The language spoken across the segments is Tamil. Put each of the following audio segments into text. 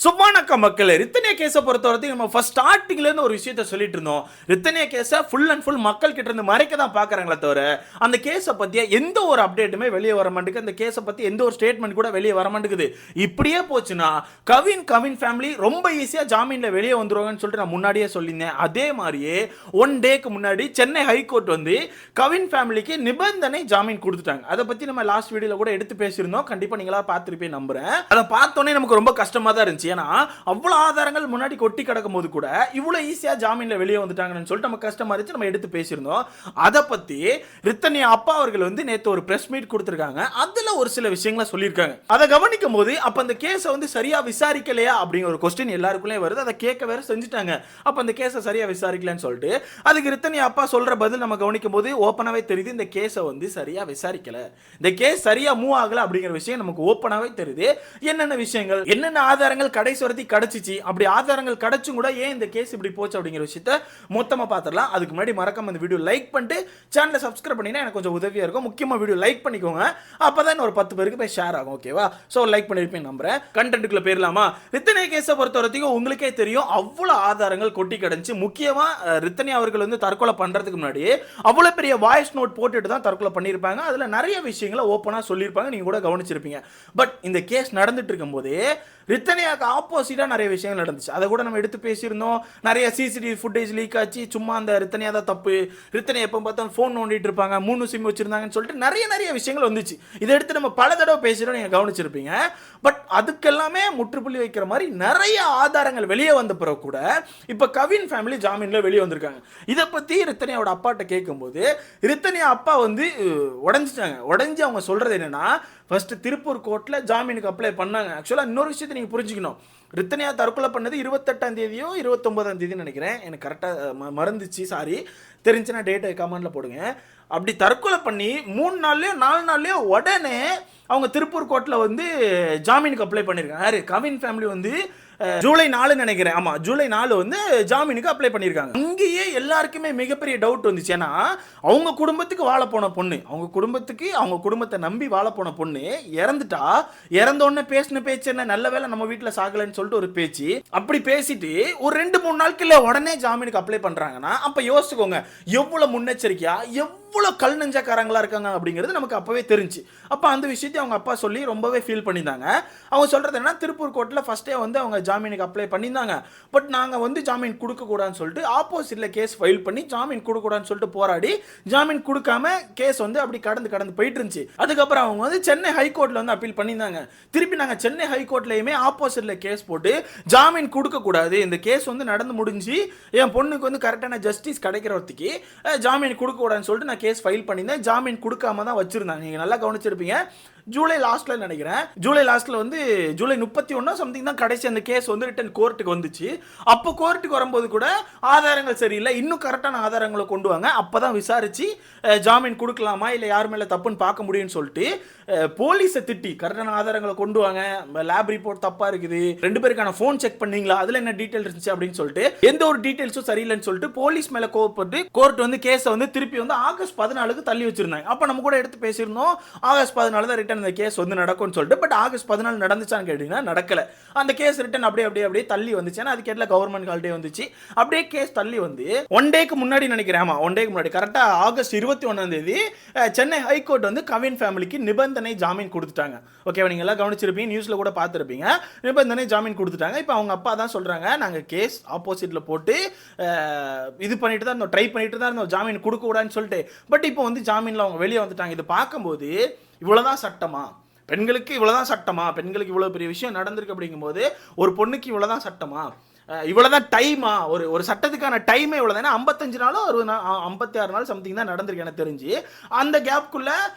சும்மானக்க மக்கள் ரித்தனியா கேஸை பொறுத்தவரைக்கும் நம்ம ஃபர்ஸ்ட் ஸ்டார்டிங்லேருந்து ஒரு விஷயத்த சொல்லிட்டு இருந்தோம். ரித்தனியா கேஸை ஃபுல் அண்ட் ஃபுல் மக்கள் கிட்ட இருந்து மறைக்க தான் பார்க்குறாங்களே தவிர அந்த கேஸை பற்றிய எந்த ஒரு அப்டேட்டுமே வெளியே வர மாட்டேங்குது. அந்த கேஸை பற்றி எந்த ஒரு ஸ்டேட்மெண்ட் கூட வெளியே வர மாட்டேங்குது. இப்படியே போச்சுன்னா கவின் ஃபேமிலி ரொம்ப ஈஸியாக ஜாமீனில் வெளியே வந்துருவாங்கன்னு சொல்லிட்டு நான் முன்னாடியே சொல்லியிருந்தேன். அதே மாதிரியே ஒன் டேக்கு முன்னாடி சென்னை ஹைகோர்ட் வந்து கவின் ஃபேமிலிக்கு நிபந்தனை ஜாமீன் கொடுத்துட்டாங்க. அதை பற்றி நம்ம லாஸ்ட் வீடியோவில் கூட எடுத்து பேசியிருந்தோம். கண்டிப்பாக நீங்களா பார்த்துருப்பேன் நம்புறேன். அதை பார்த்தோன்னே நமக்கு ரொம்ப கஷ்டமாக தான் இருந்துச்சு. ஏன்னா அவ்வளவு ஆதாரங்கள் முன்னாடி கொட்டி கிடக்கும் போது கூட இவ்வளவு ஈஸியா ஜாமீன்ல வெளியே வந்துட்டாங்கன்னு சொல்லிட்டு நம்ம கஷ்டமா இருந்துச்சு. நம்ம எடுத்து பேசியிருந்தோம். அதை பத்தி ரித்தனியா அப்பா அவர்கள் வந்து நேத்து ஒரு பிரஸ் மீட் கொடுத்திருக்காங்க. அதுல ஒரு சில விஷயங்களை சொல்லியிருக்காங்க. அதை கவனிக்கும் போது அப்ப அந்த கேஸை வந்து சரியா விசாரிக்கலையா அப்படிங்கிற ஒரு கொஸ்டின் எல்லாருக்குள்ளே வருது. அதை கேட்க வேற செஞ்சுட்டாங்க. அப்ப அந்த கேஸை சரியா விசாரிக்கலன்னு சொல்லிட்டு அதுக்கு ரித்தனியா அப்பா சொல்ற பதில் நம்ம கவனிக்கும் போது ஓப்பனாவே தெரியுது. இந்த கேஸை வந்து சரியா விசாரிக்கல, இந்த கேஸ் சரியா மூவ் ஆகல அப்படிங்கிற விஷயம் நமக்கு ஓப்பனாவே தெரியுது. என்னென்ன விஷயங்கள், என்னென்ன ஆதாரங்கள் கடைசி வரைக்கும் கிடைச்சிச்சு, அப்படி ஆதாரங்கள் கிடைச்சும் கூட ஏன் இந்த கேஸ் இப்படி போச்சு அப்படிங்கிற விஷயத்த மொத்தமா பார்த்துடலாம். அதுக்கு முன்னாடி மறக்காம இந்த வீடியோ லைக் பண்ணிட்டு சேனலை சப்ஸ்கிரைப் பண்ணினா எனக்கு கொஞ்சம் உதவியா இருக்கும். முக்கியமா வீடியோ லைக் பண்ணிக்கோங்க, அப்பதான் ஒரு 10 பேருக்கு போய் ஷேர் ஆகும். ஓகேவா? சோ லைக் பண்ணிருப்பேன் நம்புறேன். கண்டென்ட்குள்ள போயிடலாமா? ரித்தனியா கேஸை பொறுத்த வரைக்கும் உங்களுக்கே தெரியும், அவ்வளவு ஆதாரங்கள் கொட்டி கிடந்துச்சு. முக்கியமா ரித்தனியா அவர்கள் வந்து தற்கொலை பண்றதுக்கு முன்னாடி அவ்வளவு பெரிய வாய்ஸ் நோட் போட்டுட்டு தான் தற்கொலை பண்ணியிருப்பாங்க. அதுல நிறைய விஷயங்களை ஓப்பனா சொல்லியிருப்பாங்க. நீங்க கூட கவனிச்சிருப்பீங்க. பட் இந்த கேஸ் நடந்துட்டு இருக்கும் போதே ரித்தனியாக்கு ஆப்போசிட்டா நிறைய விஷயங்கள் நடந்துச்சு. அதை கூட நம்ம எடுத்து பேசியிருந்தோம். நிறைய சிசிடிவி ஃபுட்டேஜ் லீக் ஆச்சு. சும்மா அந்த ரித்தனியா தான் தப்பு, ரித்தனியா எப்போ பார்த்தா ஃபோன் நோண்டிட்டு இருப்பாங்க, 3 சிம் வச்சிருந்தாங்கன்னு சொல்லிட்டு நிறைய விஷயங்கள் வந்துச்சு. இதை எடுத்து நம்ம பல தடவை பேசுகிறோம், நீங்கள் கவனிச்சிருப்பீங்க. பட் அதுக்கெல்லாமே முற்றுப்புள்ளி வைக்கிற மாதிரி நிறைய ஆதாரங்கள் வெளியே வந்த பிறகு கூட இப்போ கவின் ஃபேமிலி ஜாமீனில் வெளியே வந்திருக்காங்க. இதை பற்றி ரித்தனியாவோட அப்பாட்ட கேட்கும்போது ரித்தனியா அப்பா வந்து உடஞ்சி அவங்க சொல்கிறது என்னன்னா, ஃபர்ஸ்ட் திருப்பூர் கோர்ட்டில் ஜாமீனுக்கு அப்ளை பண்ணாங்க. ஆக்சுவலாக இன்னொரு விஷயத்தை நீங்கள் புரிஞ்சுக்கணும். ரித்தனியா தற்கொலை பண்ணது 28ஆம் தேதியோ 29ஆம் தேதி நினைக்கிறேன், எனக்கு கரெக்டாக மறந்துச்சு, சாரி. தெரிஞ்சுன்னா டேட்டை கமெண்ட்ல போடுங்க. அப்படி தற்கொலை பண்ணி 3 நாள்லயோ 4 நாள்லயோ உடனே அவங்க திருப்பூர் கோர்ட்டில் வந்து ஜாமீனுக்கு அப்ளை பண்ணியிருக்காங்க. யாரு? கவின் ஃபேமிலி வந்து ஜூலை 4 நினைக்கிறேன். ஆமா, ஜூலை 4 வந்து ஜாமீனுக்கு அப்ளை பண்ணியிருக்காங்க. அங்கேயே எல்லாருக்குமே மிகப்பெரிய டவுட் வந்துச்சு. ஏன்னா அவங்க குடும்பத்துக்கு வாழ போன பொண்ணு, அவங்க குடும்பத்தை நம்பி வாழ போன பொண்ணு இறந்துட்டா. இறந்த உடனே பேசின பேச்சு என்ன, நல்ல வேளை நம்ம வீட்டில் சாகலைன்னு சொல்லிட்டு ஒரு பேச்சு. அப்படி பேசிட்டு ஒரு 2-3 நாட்கள்ல உடனே ஜாமீனுக்கு அப்ளை பண்றாங்கன்னா அப்ப யோசிச்சுக்கோங்க எவ்வளவு முன்னெச்சரிக்கையா, எவ்வளோ கல் நெஞ்சக்காரங்களா இருக்காங்க அப்படிங்கிறது நமக்கு அப்பவே தெரிஞ்சு. அப்போ அந்த விஷயத்தை அவங்க அப்பா சொல்லி ரொம்பவே ஃபீல் பண்ணியிருந்தாங்க. அவங்க சொல்றது என்ன, திருப்பூர் கோர்ட்டில் ஃபர்ஸ்டே வந்து அவங்க ஜாமீனுக்கு அப்ளை பண்ணியிருந்தாங்க. பட் நாங்கள் வந்து ஜாமீன் கொடுக்கக்கூடாதுன்னு சொல்லிட்டு ஆப்போசிட்டில் கேஸ் ஃபைல் பண்ணி ஜாமீன் கொடுக்கக்கூடாதுன்னு சொல்லிட்டு போராடி ஜாமீன் கொடுக்காம கேஸ் வந்து அப்படி கடந்து போயிட்டு இருந்துச்சு. அதுக்கப்புறம் அவங்க வந்து சென்னை ஹைகோர்ட்டில் வந்து அப்பீல் பண்ணியிருந்தாங்க. திருப்பி நாங்கள் சென்னை ஹைகோர்ட்லையுமே ஆப்போசிட்டில் கேஸ் போட்டு ஜாமீன் கொடுக்கக்கூடாது, இந்த கேஸ் வந்து நடந்து முடிஞ்சு என் பொண்ணுக்கு வந்து கரெக்டான ஜஸ்டிஸ் கிடைக்கிறவர்த்திக்கு ஜாமீன் கொடுக்கக்கூடாதுன்னு சொல்லிட்டு நான் கேஸ் ஃபைல் பண்ணியிருந்தேன். ஜாமீன் கொடுக்காம தான் வச்சிருந்தாங்க. நீங்கள் நல்லா கவனிச்சிருப்பீங்க. ஜூலை லாஸ்ட்ல நினைக்கிறேன், ஜூலை லாஸ்ட்ல வந்து ஜூலை 31 சம்திங் தான் கடைசி அந்த கேஸ் வந்து ரிட்டன் கோர்ட்டுக்கு வந்துச்சு. அப்போ கோர்ட்டுக்கு வரும்போது கூட ஆதாரங்கள் சரியில்லை, இன்னும் கரெக்டான ஆதாரங்களை கொண்டு வாங்க, அப்பதான் விசாரிச்சு ஜாமீன் கொடுக்கலாமா இல்லை யார் மேல தப்புன்னு பார்க்க முடியும்னு சொல்லிட்டு போலீஸை திட்டி கரெக்டான ஆதாரங்களை கொண்டு வாங்க, லேப் ரிப்போர்ட் தப்பா இருக்குது, 2 பேருக்கான ஃபோன் செக் பண்ணீங்களா, அதுல என்ன டீடைல் இருந்துச்சு அப்படின்னு சொல்லிட்டு எந்த ஒரு டீடைல்ஸும் சரியில்லைன்னு சொல்லிட்டு போலீஸ் மேல கோவப்பட்டு கோர்ட் வந்து கேஸை வந்து திருப்பி வந்து ஆகஸ்ட் 14 தள்ளி வச்சிருந்தாங்க. அப்ப நம்ம கூட எடுத்து பேசியிருந்தோம், ஆகஸ்ட் 14 தான் ரிட்டன் அந்த கேஸ் வந்து நடக்கும்னு சொல்லிட்டு. பட் ஆகஸ்ட் 14 நடந்துச்சான்னு கேட்டீங்கன்னா நடக்கல. அந்த கேஸ் ரிட்டன் அப்படியே தள்ளி வந்துச்சு. அதுக்கு ஏற்ற கவர்மெண்ட் ஹாலிடே வந்துச்சு. அப்படியே கேஸ் தள்ளி வந்து ஒன் டேக்கு முன்னாடி நினைக்கிறேன், ஆமா ஒன் டேக்கு முன்னாடி கரெக்டா ஆகஸ்ட் 21 தேதி சென்னை ஹைகோர்ட் வந்து கவின் ஃபேமிலிக்கு நிபந்தனை ஜாமீன் கொடுத்துட்டாங்க. ஓகேவா? நீங்க எல்லாம் கவனிச்சிருப்பீங்க, நியூஸ்ல கூட பார்த்திருப்பீங்க. நிபந்தனை ஜாமீன் கொடுத்துட்டாங்க. இப்போ அவங்க அப்பா தான் சொல்றாங்க, நாங்க கேஸ் ஆப்போசிட்ல போட்டு இது பண்ணிட்டு தான் இருந்தோம், ட்ரை பண்ணிட்டு தான் இருந்தோம் ஜாமீன் கொடுக்க கூடாதுன்னு சொல்லிட்டு. பட் இப்போ வந்து ஜாமீன்ல அவங்க வெளியே வந்துட்டாங்க. இது பார்க்கும்போது இவ்வளவுதான் சட்டமா, பெண்களுக்கு இவ்வளவுதான் சட்டமா, பெண்களுக்கு இவ்வளவு பெரிய விஷயம் நடந்திருக்கு அப்படிங்கும்போது ஒரு பொண்ணுக்கு இவ்வளவுதான் சட்டமா, இவ்வளவுதான் டைமா, ஒரு சட்டத்துக்கான டைமே இவ்வளவுதான். 55 நாளோ 56 நாள் சம்திங் தான் நடந்திருக்கு எனக்கு தெரிஞ்சு. அந்த கேப்குள்ள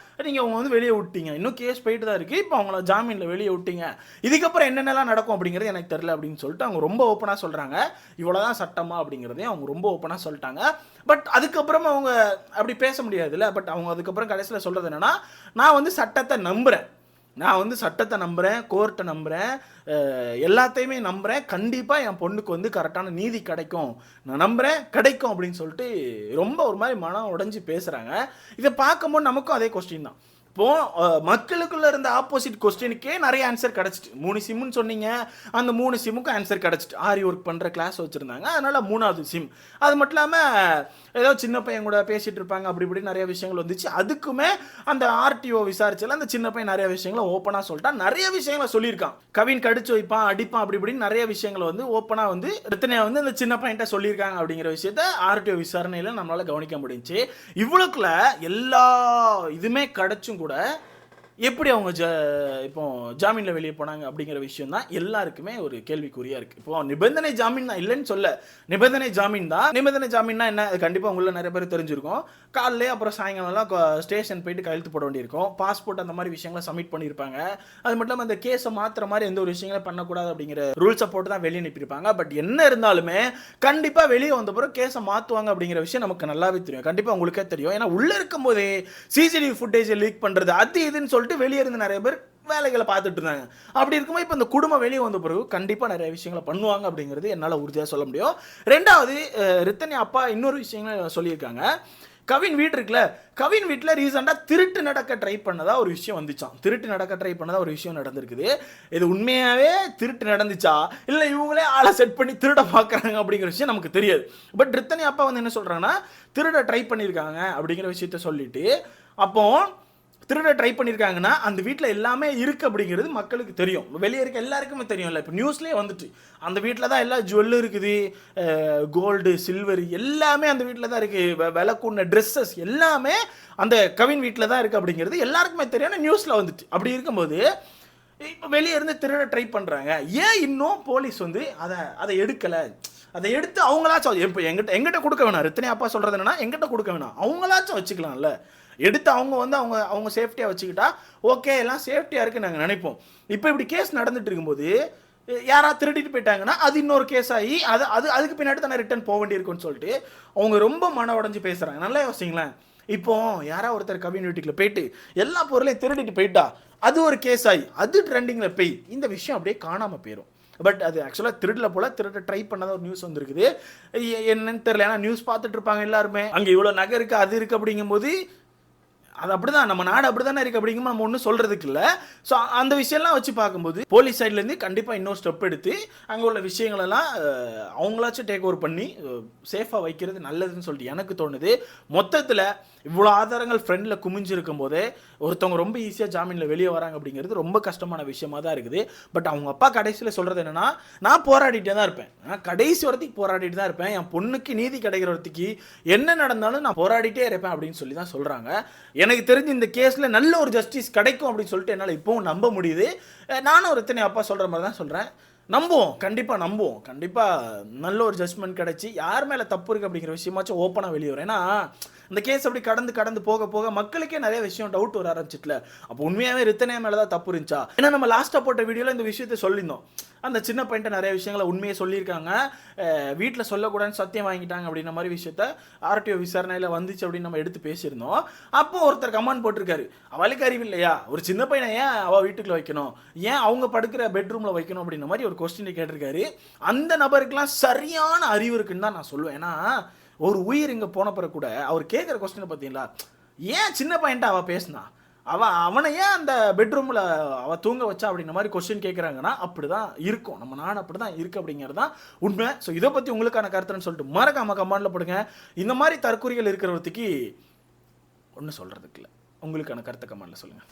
நீங்க அவங்க வந்து வெளியே விட்டீங்க, இன்னும் கேஸ் போயிட்டு தான் இருக்கு. இப்போ அவங்கள ஜாமீன்ல வெளியே விட்டீங்க, இதுக்கப்புறம் என்னென்னலாம் நடக்கும் அப்படிங்கிறது எனக்கு தெரியல அப்படின்னு சொல்லிட்டு அவங்க ரொம்ப ஓப்பனா சொல்றாங்க. இவ்வளவுதான் சட்டமா அப்படிங்கிறதையும் அவங்க ரொம்ப ஓப்பனா சொல்லிட்டாங்க. பட் அதுக்கப்புறம் அவங்க அப்படி பேச முடியாதுல்ல. பட் அவங்க அதுக்கப்புறம் கடைசியில் சொல்றது என்னன்னா, நான் வந்து சட்டத்தை நம்புறேன், கோர்ட்டை நம்புறேன், எல்லாத்தையுமே நம்புறேன், கண்டிப்பா என் பொண்ணுக்கு வந்து கரெக்டான நீதி கிடைக்கும், நான் நம்புறேன் கிடைக்கும் அப்படின்னு சொல்லிட்டு ரொம்ப ஒரு மாதிரி மனம் உடைஞ்சு பேசுறாங்க. இதை பார்க்கும்போது நமக்கும் அதே கொஸ்டின் தான். இப்போ மக்களுக்குள்ள இருந்த ஆப்போசிட் கொஸ்டினுக்கே நிறைய ஆன்சர் கிடைச்சிட்டு. 3 சிம்னு சொன்னீங்க, அந்த 3 சிம்முக்கும் ஆன்சர் கிடைச்சிட்டு. ஆரி ஒர்க் பண்ற கிளாஸ் வச்சிருந்தாங்க, அதனால 3வது சிம். அது மட்டும் இல்லாம ஏதோ சின்ன பையன் கூட பேசிட்டு இருப்பாங்க, அப்படி இப்படி நிறைய விஷயங்கள் வந்துச்சு. அதுக்குமே அந்த ஆர்டிஓ விசாரிச்சல அந்த சின்ன பையன் நிறைய விஷயங்களை ஓப்பனா சொல்லிட்டான், நிறைய விஷயங்களை சொல்லியிருக்கான். கவின் கடிச்சு வைப்பான், அடிப்பான், அப்படி இப்படின்னு நிறைய விஷயங்களை வந்து ஓப்பனா வந்து ரித்தனையா வந்து அந்த சின்ன பையன்ட்ட சொல்லியிருக்காங்க அப்படிங்கிற விஷயத்த ஆர்டிஓ விசாரணையில நம்மளால கவனிக்க முடிஞ்சுச்சு. இவ்வளவுக்குள்ள எல்லா இதுமே கிடைச்சும் கூட எப்படி அவங்க இப்போ ஜாமீனில் வெளியே போனாங்க அப்படிங்கிற விஷயம் தான் எல்லாருக்குமே ஒரு கேள்விக்குறியா இருக்கு. இப்போ நிபந்தனை ஜாமீன் தான் இல்லைன்னு சொல்ல, நிபந்தனை ஜாமீன் தான். நிபந்தனை ஜாமீன்னா என்ன, அது கண்டிப்பாக உங்களை நிறைய பேர் தெரிஞ்சிருக்கும். காலையிலே அப்புறம் சாயங்காலம்லாம் ஸ்டேஷன் போயிட்டு கையெழுத்து போட வேண்டியிருக்கும், பாஸ்போர்ட் அந்த மாதிரி விஷயங்களை சப்மிட் பண்ணியிருப்பாங்க. அது மட்டும் இல்லாமல் அந்த கேஸை மாற்றுற மாதிரி எந்த ஒரு விஷயங்களும் பண்ணக்கூடாது அப்படிங்கிற ரூல்ஸை போட்டு தான் வெளியே அனுப்பியிருப்பாங்க. பட் என்ன இருந்தாலுமே கண்டிப்பாக வெளியே வந்த பிறகு கேஸை மாற்றுவாங்க அப்படிங்கிற விஷயம் நமக்கு நல்லாவே தெரியும், கண்டிப்பாக உங்களுக்கே தெரியும். ஏன்னா உள்ளே இருக்கும் போதே சிசிடிவி ஃபுட்டேஜை லீக் பண்ணுறது அது இதுன்னு சொல்லிட்டு வெளியே இருந்து நிறைய பேர் வேலைகளை பார்த்துட்டு இருந்தாங்க. அப்படி இருக்கும்போது இப்போ இந்த குடும்பம் வெளியே வந்த பிறகு கண்டிப்பாக நிறைய விஷயங்களை பண்ணுவாங்க அப்படிங்கிறது என்னால் உறுதியாக சொல்ல முடியும். ரெண்டாவது, ரித்தன்யா அப்பா இன்னொரு விஷயங்கள் சொல்லியிருக்காங்க. கவின் வீடு இருக்குல்ல, கவின் வீட்டில் ரீசெண்டாக திருட்டு நடக்க ட்ரை பண்ணதா ஒரு விஷயம் வந்துச்சான். திருட்டு நடக்க ட்ரை பண்ணதா ஒரு விஷயம் நடந்திருக்குது. இது உண்மையாகவே திருட்டு நடந்துச்சா இல்லை இவங்களே ஆளை செட் பண்ணி திருட பார்க்குறாங்க அப்படிங்கிற விஷயம் நமக்கு தெரியாது. பட் ரித்தன்யா அப்பா வந்து என்ன சொல்கிறாங்கன்னா, திருட ட்ரை பண்ணியிருக்காங்க அப்படிங்கிற விஷயத்த சொல்லிட்டு, அப்போ திருட ட்ரை பண்ணியிருக்காங்கன்னா அந்த வீட்டில் எல்லாமே இருக்குது அப்படிங்கிறது மக்களுக்கு தெரியும், வெளியே இருக்க எல்லாருக்குமே தெரியும்ல. இப்போ நியூஸ்லேயே வந்துட்டு அந்த வீட்டில் தான் எல்லா ஜுவல்லும் இருக்குது, கோல்டு சில்வர் எல்லாமே அந்த வீட்டில் தான் இருக்குது, விலை கூடின ட்ரெஸ்ஸஸ் எல்லாமே அந்த கவின் வீட்டில் தான் இருக்குது அப்படிங்கிறது எல்லாருக்குமே தெரியும், நியூஸில் வந்துட்டு. அப்படி இருக்கும்போது இப்போ வெளியே இருந்து திருட ட்ரை பண்ணுறாங்க, ஏன் இன்னும் போலீஸ் வந்து அதை எடுக்கலை? அதை எடுத்து அவங்களாச்சும் இப்போ எங்கிட்ட கொடுக்க வேணாம். ரித்தனை அப்பா சொல்கிறது என்னன்னா, எங்கிட்ட கொடுக்க வேணாம், அவங்களாச்சும் வச்சுக்கலாம்ல. எடுத்து அவங்க வந்து அவங்க சேஃப்டியாக வச்சுக்கிட்டா ஓகே, எல்லாம் சேஃப்டியாக இருக்குன்னு நாங்கள் நினைப்போம். இப்போ இப்படி கேஸ் நடந்துட்டு இருக்கும்போது யாராவது திருடிட்டு போயிட்டாங்கன்னா அது இன்னொரு கேஸ் ஆகி அதுக்கு பின்னாடி தானே ரிட்டர்ன் போக வேண்டியிருக்குன்னு சொல்லிட்டு அவங்க ரொம்ப மன உடஞ்சி பேசுகிறாங்க. நல்லா யோசிங்களேன். இப்போ யாராவது ஒருத்தர் கவின் வீட்டுக்குள்ள போயிட்டு எல்லா பொருளையும் திருடிட்டு போயிட்டா அது ஒரு கேஸ் ஆகி அது ட்ரெண்டிங்கில் போய் இந்த விஷயம் அப்படியே காணாமல் போயிடும். பட் அது ஆக்சுவலாக திருடல போல திருட ட்ரை பண்ணாத ஒரு நியூஸ் வந்திருக்குது. என்னன்னு தெரியல, ஏன்னா நியூஸ் பார்த்துட்டு இருப்பாங்க எல்லாருமே. அங்கே இவ்வளோ நகை இருக்குது அது இருக்குது அப்படிங்கும்போது அது அப்படிதான், நம்ம நாடு அப்படிதானே இருக்குது அப்படிங்கும்போது நம்ம ஒன்றும் சொல்கிறதுக்கு இல்லை. ஸோ அந்த விஷயம்லாம் வச்சு பார்க்கும்போது போலீஸ் சைட்லேருந்து கண்டிப்பாக இன்னொரு ஸ்டெப் எடுத்து அங்கே உள்ள விஷயங்களெல்லாம் அவங்களாச்சும் டேக் ஓவர் பண்ணி சேஃபாக வைக்கிறது நல்லதுன்னு சொல்லிட்டு எனக்கு தோணுது. மொத்தத்தில் இவ்வளோ ஆதாரங்கள் ஃப்ரெண்டில் குமிஞ்சிருக்கும் போதே ஒருத்தவங்க ரொம்ப ஈஸியாக ஜாமீனில் வெளியே வராங்க அப்படிங்கிறது ரொம்ப கஷ்டமான விஷயமாக தான் இருக்குது. பட் அவங்க அப்பா கடைசியில் சொல்கிறது என்னென்னா, நான் போராடிட்டே தான் இருப்பேன், நான் கடைசி வரத்துக்கு போராடிட்டு தான் இருப்பேன், என் பொண்ணுக்கு நீதி கிடைக்கிற வரத்துக்கு என்ன நடந்தாலும் நான் போராடிட்டே இருப்பேன் அப்படின்னு சொல்லி தான் சொல்கிறாங்க. எனக்கு தெரிஞ்சு இந்த கேஸில் நல்ல ஒரு ஜஸ்டிஸ் கிடைக்கும் அப்படின்னு சொல்லிட்டு என்னால் இப்போவும் நம்ப முடியுது. நானும் ஒரு இத்தனை அப்பா சொல்கிற மாதிரி தான் சொல்கிறேன், நம்புவோம், கண்டிப்பாக நம்புவோம். கண்டிப்பாக நல்ல ஒரு ஜட்ஜ்மெண்ட் கிடச்சி யார் மேலே தப்பு இருக்குது அப்படிங்கிற விஷயமாச்சும் ஓப்பனாக வெளியே வரும். ஏன்னா இந்த கேஸ் அப்படி கடந்து போக போக மக்களுக்கே நிறைய விஷயம் டவுட் வர ஆரம்பிச்சிட்டல. அப்போ உண்மையாகவே ரித்தனையா மேலே தான் தப்பு இருந்துச்சா? ஏன்னா நம்ம லாஸ்ட்டாக போட்ட வீடியோவில் இந்த விஷயத்தை சொல்லியிருந்தோம், அந்த சின்ன பையன்ட்ட நிறைய விஷயங்களை உண்மையை சொல்லியிருக்காங்க, வீட்டில் சொல்லக்கூடாதுன்னு சத்தியம் வாங்கிட்டாங்க அப்படின்ற மாதிரி விஷயத்த ஆர்டிஓ விசாரணையில் வந்துச்சு அப்படின்னு நம்ம எடுத்து பேசியிருந்தோம். அப்போ ஒருத்தர் கமெண்ட் போட்டிருக்காரு, அவளுக்கு அறிவு இல்லையா, ஒரு சின்ன பையனை ஏன் அவள் வீட்டுக்குள்ள வைக்கணும், ஏன் அவங்க படுக்கிற பெட்ரூமில் வைக்கணும் அப்படின்ற மாதிரி ஒரு கொஸ்டினை கேட்டிருக்காரு. அந்த நபருக்கெல்லாம் சரியான அறிவு இருக்குன்னு தான் நான் சொல்லுவேன். ஏன்னா ஒரு உயிர் இங்கே போன பிறகு கூட அவர் கேட்குற கொஸ்டினை பார்த்தீங்களா, ஏன் சின்ன பையன்ட்ட அவள் பேசினா, அவனை ஏன் அந்த பெட்ரூமில் அவள் தூங்க வச்சா அப்படின்ற மாதிரி கொஸ்டின் கேட்குறாங்கன்னா அப்படி தான் இருக்கும், நம்ம நாடு அப்படி தான் இருக்குது அப்படிங்கிறது தான் உண்மை. ஸோ இதை பற்றி உங்களுக்கான கருத்துன்னு சொல்லிட்டு மறக்காமல் கமெண்டில் போடுங்க. இந்த மாதிரி தற்கொலைகள் இருக்கிறவத்துக்கு ஒன்றும் சொல்கிறதுக்கு இல்லை, உங்களுக்கான கருத்தை கமெண்டில் சொல்லுங்கள்.